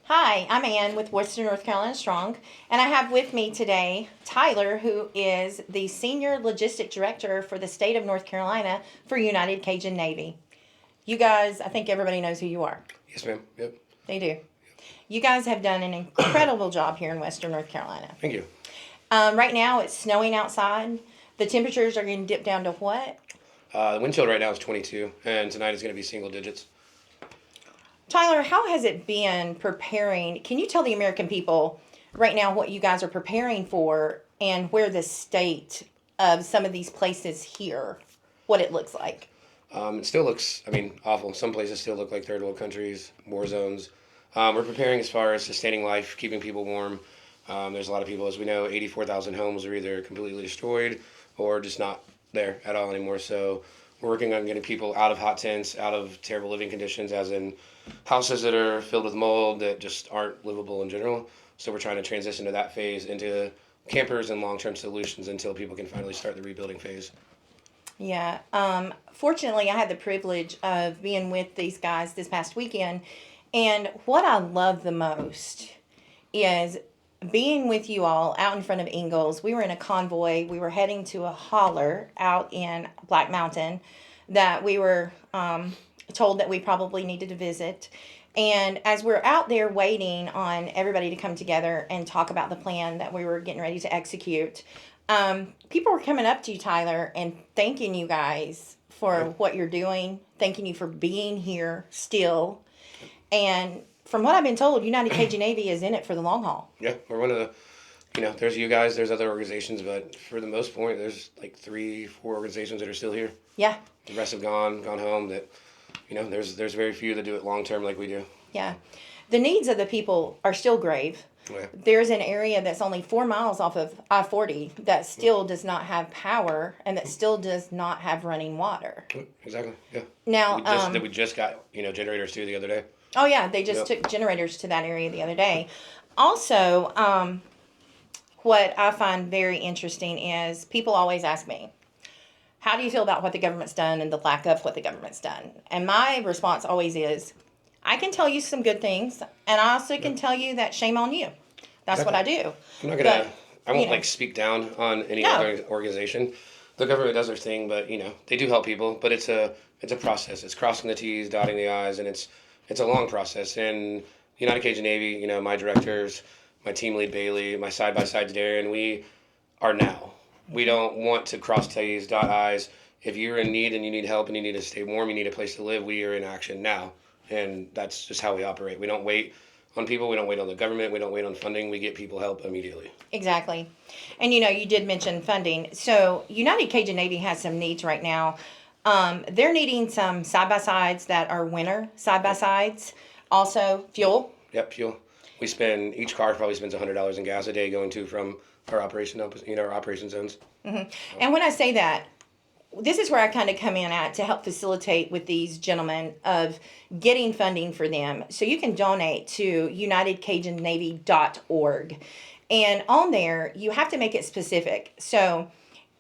Hi, I'm Ann with Western North Carolina Strong, and I have with me today Tyler, who is the Senior Logistic Director for the state of North Carolina for United Cajun Navy. You guys, I think everybody knows who you are. Yes, ma'am. Yep. They do. You guys have done an incredible job here in Western North Carolina. Thank you. Right now, it's snowing outside. The temperatures are going to dip down to what? The wind chill right now is 22, and tonight is going to be single digits. Tyler, how has it been preparing? Can you tell the American people right now what you guys are preparing for and where the state of some of these places here, what it looks like? It still looks, awful. Some places still look like third world countries, war zones. We're preparing as far as sustaining life, keeping people warm. There's a lot of people, as we know, 84,000 homes are either completely destroyed or just not there at all anymore. So we're working on getting people out of hot tents, out of terrible living conditions, as in houses that are filled with mold that just aren't livable in general. So we're trying to transition to that phase into campers and long-term solutions until people can finally start the rebuilding phase. Yeah. Fortunately, I had the privilege of being with these guys this past weekend. And what I love the most is being with you all out in front of Ingalls. We were in a convoy. We were heading to a holler out in Black Mountain that we were told that we probably needed to visit. And as we're out there waiting on everybody to come together and talk about the plan that we were getting ready to execute, people were coming up to you, Tyler, and thanking you guys for what you're doing, thanking you for being here still. And from what I've been told, United Cajun Navy is in it for the long haul. Yeah, we're one of the, there's you guys, there's other organizations, but for the most part, there's like 3-4 organizations that are still here. Yeah. The rest have gone home. That, there's very few that do it long term like we do. Yeah. The needs of the people are still grave. Yeah. There's an area that's only 4 miles off of I-40 that still does not have power and that still does not have running water. Exactly. Yeah. Now, we just got generators too the other day. Oh yeah, they just took generators to that area the other day. Also, what I find very interesting is people always ask me, how do you feel about what the government's done and the lack of what the government's done? And my response always is, I can tell you some good things, and I also can tell you that shame on you. That's what I do. I'm not gonna. I won't speak down on any other organization. The government does their thing, but they do help people. But it's a process. It's crossing the T's, dotting the I's, and it's a long process. And United Cajun Navy, my directors, my team lead Bailey, my side by side Darren, we are now. We don't want to cross T's, dot I's. If you're in need and you need help and you need to stay warm, you need a place to live, we are in action now. And that's just how we operate. We don't wait on people. We don't wait on the government. We don't wait on funding. We get people help immediately. Exactly. And you did mention funding. So United Cajun Navy has some needs right now. They're needing some side-by-sides that are winter side-by-sides. Also, fuel. Yep, fuel. Each car probably spends $100 in gas a day going to from our operation our operation zones. Mm-hmm. And when I say that, this is where I kind of come in at to help facilitate with these gentlemen of getting funding for them. So you can donate to unitedcajunnavy.org. And on there, you have to make it specific. So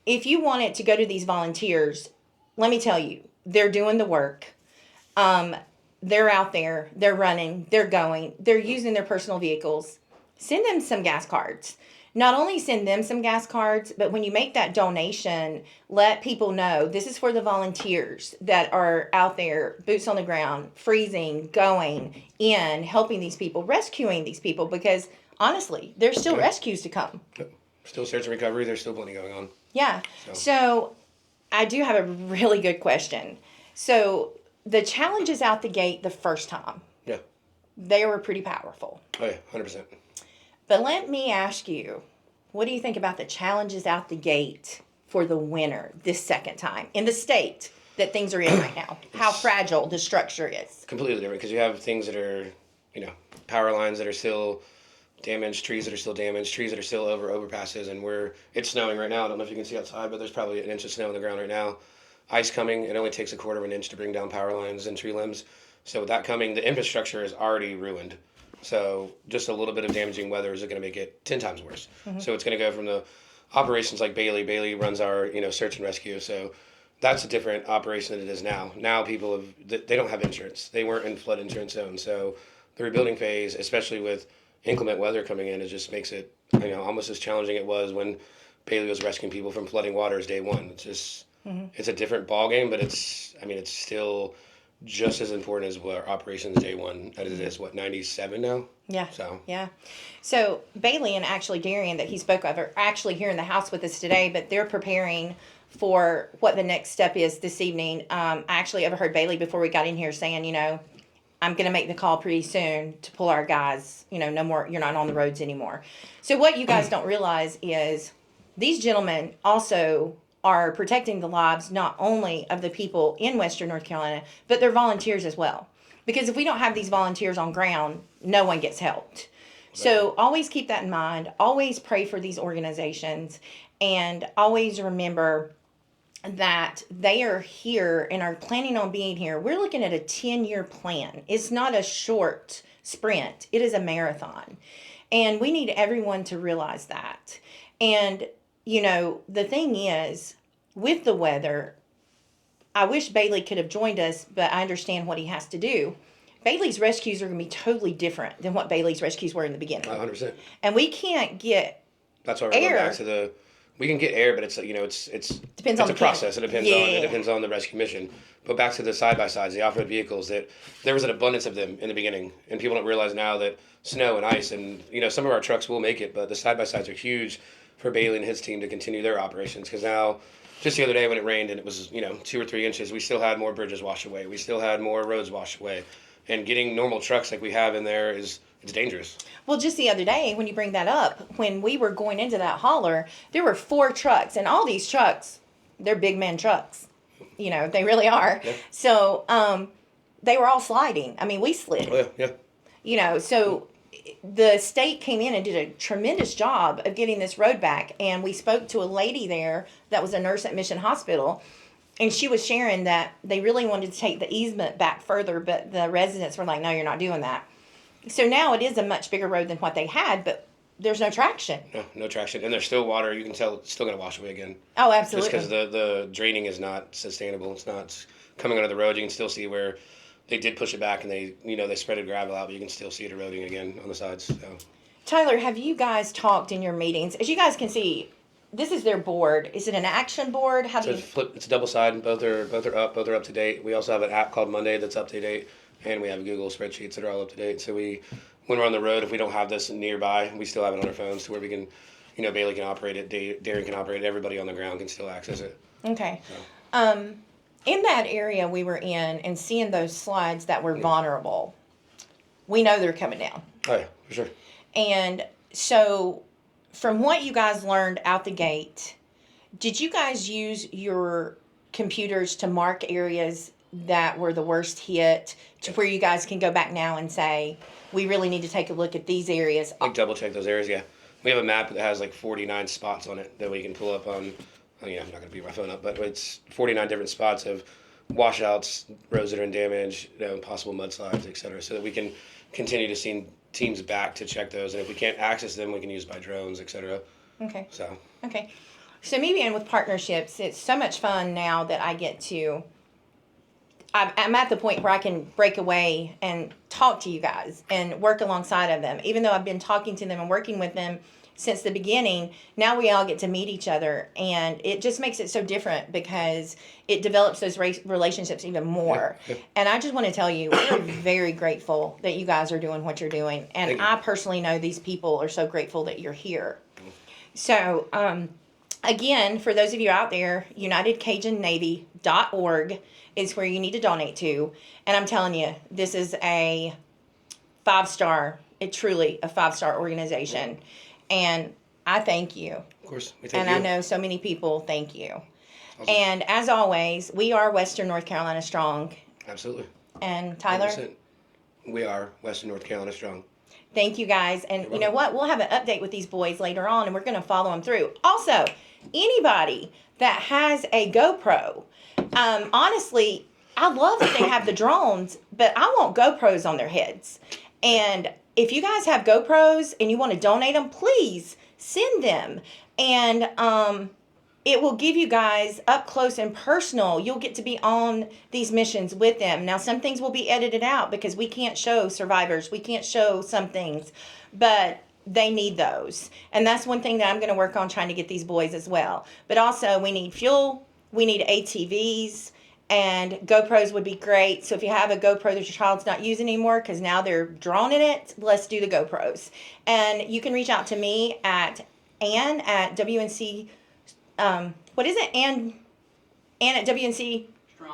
if you want it to go to these volunteers, let me tell you, they're doing the work. They're out there, they're running, they're going, they're using their personal vehicles. Send them some gas cards. Not only send them some gas cards, but when you make that donation, let people know this is for the volunteers that are out there, boots on the ground, freezing, going in, helping these people, rescuing these people, because honestly, there's still rescues to come. Still search and recovery, there's still plenty going on. Yeah. So I do have a really good question. So the challenges out the gate the first time, they were pretty powerful. Oh yeah, 100%. But let me ask you, what do you think about the challenges out the gate for the winter this second time in the state that things are in right now? How fragile the structure is. Completely different, because you have things that are, power lines that are still damaged, trees that are still damaged, trees that are still over overpasses, and it's snowing right now. I don't know if you can see outside, but there's probably an inch of snow on the ground right now. Ice coming, it only takes 1/4 of an inch to bring down power lines and tree limbs. So with that coming, the infrastructure is already ruined. So just a little bit of damaging weather is going to make it 10 times worse. Mm-hmm. So it's going to go from the operations like Bailey. Bailey runs our, search and rescue. So that's a different operation than it is now. Now people they don't have insurance. They weren't in flood insurance zones. So the rebuilding phase, especially with inclement weather coming in, it just makes it, almost as challenging it was when Bailey was rescuing people from flooding waters day one. It's just, it's a different ball game, but it's still just as important as what operations day one as it is, 97 now? Yeah. So. Yeah. So Bailey and actually Darian that he spoke of are actually here in the house with us today, but they're preparing for what the next step is this evening. I actually overheard Bailey before we got in here saying, I'm going to make the call pretty soon to pull our guys, no more, you're not on the roads anymore. So what you guys don't realize is these gentlemen also are protecting the lives not only of the people in Western North Carolina, but they're volunteers as well. Because if we don't have these volunteers on ground, no one gets helped. So always keep that in mind. Always pray for these organizations. And always remember that they are here and are planning on being here. We're looking at a 10-year plan. It's not a short sprint. It is a marathon. And we need everyone to realize that. And the thing is, with the weather, I wish Bailey could have joined us, but I understand what he has to do. Bailey's rescues are going to be totally different than what Bailey's rescues were in the beginning. 100%. And we can't get That's why we're going back to we can get air, but it's depends on the process. It depends on the rescue mission. But back to the side-by-sides, the off-road vehicles, that there was an abundance of them in the beginning, and people don't realize now that snow and ice and some of our trucks will make it, but the side-by-sides are huge for Bailey and his team to continue their operations, because now, just the other day when it rained and it was 2 or 3 inches, we still had more bridges washed away, we still had more roads washed away, and getting normal trucks like we have in there it's dangerous. Well, just the other day when you bring that up, when we were going into that hauler, there were 4 trucks, and all these trucks, they're big man trucks, they really are. Yeah. So they were all sliding. I mean, we slid. Oh, yeah. So the state came in and did a tremendous job of getting this road back. And we spoke to a lady there that was a nurse at Mission Hospital. And she was sharing that they really wanted to take the easement back further, but the residents were like, no, you're not doing that. So now it is a much bigger road than what they had, but there's no traction. No traction. And there's still water. You can tell it's still going to wash away again. Oh, absolutely. Just because the draining is not sustainable. It's not coming under the road. You can still see where they did push it back and they spreaded gravel out, but you can still see it eroding again on the sides. So. Tyler, have you guys talked in your meetings? As you guys can see, this is their board. Is it an action board? It's double sided. Both are up to date. We also have an app called Monday that's up to date, and we have Google spreadsheets that are all up to date. So when we're on the road, if we don't have this nearby, we still have it on our phones to where we can, Bailey can operate it, Darren can operate it, everybody on the ground can still access it. Okay. So. In that area we were in and seeing those slides that were vulnerable, we know they're coming down. Oh yeah, for sure. And so from what you guys learned out the gate, did you guys use your computers to mark areas that were the worst hit to where you guys can go back now and say, we really need to take a look at these areas? Double check those areas, yeah. We have a map that has 49 spots on it that we can pull up on. I'm not going to beat my phone up, but it's 49 different spots of washouts, roads that are in damage, possible mudslides, etc., so that we can continue to send teams back to check those. And if we can't access them, we can use by drones, etc. Okay. So. Okay. So me being with partnerships, it's so much fun now that I get to. I'm at the point where I can break away and talk to you guys and work alongside of them. Even though I've been talking to them and working with them since the beginning, now we all get to meet each other, and it just makes it so different because it develops those relationships even more. Yeah. And I just want to tell you, we're very grateful that you guys are doing what you're doing, and I personally know these people are so grateful that you're here. So, again, for those of you out there, UnitedCajunNavy.org is where you need to donate to, and I'm telling you, this is a 5-star, truly a 5-star organization. And I thank you. Of course. We thank you. And I know so many people thank you. Awesome. And as always, we are Western North Carolina Strong. Absolutely. And Tyler? 100%. We are Western North Carolina Strong. Thank you guys. And you know what? We'll have an update with these boys later on, and we're going to follow them through. Also, anybody that has a GoPro, honestly, I love that they have the drones, but I want GoPros on their heads. And if you guys have GoPros and you want to donate them, please send them. And it will give you guys up close and personal. You'll get to be on these missions with them. Now, some things will be edited out because we can't show survivors. We can't show some things, but they need those. And that's one thing that I'm going to work on, trying to get these boys as well. But also, we need fuel. We need ATVs. And GoPros would be great. So if you have a GoPro that your child's not using anymore because now they're drawn in it, let's do the GoPros. And you can reach out to me at Ann at WNC. What is it? Ann at WNC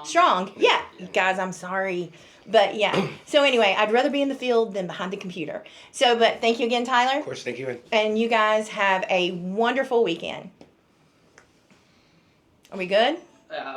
Strong. Yeah, guys, I'm sorry. But yeah. So anyway, I'd rather be in the field than behind the computer. So, but thank you again, Tyler. Of course, thank you. And you guys have a wonderful weekend. Are we good?